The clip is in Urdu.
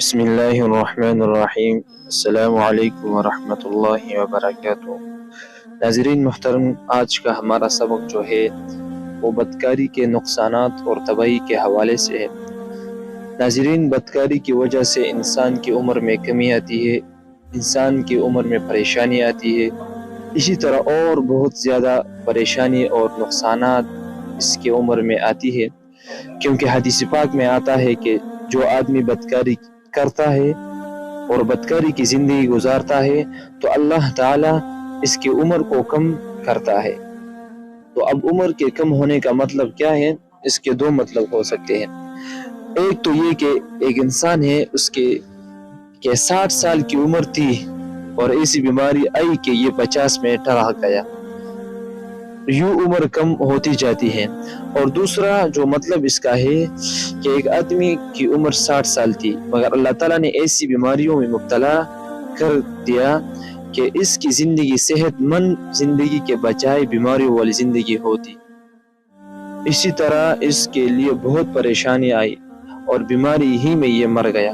بسم اللہ الرحمن الرحیم۔ السلام علیکم ورحمۃ اللہ وبرکاتہ۔ ناظرین محترم، آج کا ہمارا سبق جو ہے وہ بدکاری کے نقصانات اور تباہی کے حوالے سے ہے۔ ناظرین، بدکاری کی وجہ سے انسان کی عمر میں کمی آتی ہے، انسان کی عمر میں پریشانی آتی ہے، اسی طرح اور بہت زیادہ پریشانی اور نقصانات اس کی عمر میں آتی ہے، کیونکہ حدیث پاک میں آتا ہے کہ جو آدمی بدکاری کرتا ہے اور بدکاری کی زندگی گزارتا ہے تو اللہ تعالیٰ اس کی عمر کو کم کرتا ہے۔ تو اب عمر کے کم ہونے کا مطلب کیا ہے؟ اس کے دو مطلب ہو سکتے ہیں۔ ایک تو یہ کہ ایک انسان ہے، اس کے 60 سال کی عمر تھی اور ایسی بیماری آئی کہ یہ 50 میں ٹرا گیا، یوں عمر کم ہوتی جاتی ہے۔ اور دوسرا جو مطلب اس کا ہے کہ ایک آدمی کی عمر 60 سال تھی مگر اللہ تعالیٰ نے ایسی بیماریوں میں مبتلا کر دیا کہ اس کی زندگی صحت مند زندگی کے بجائے بیماریوں والی زندگی ہوتی، اسی طرح اس کے لیے بہت پریشانی آئی اور بیماری ہی میں یہ مر گیا۔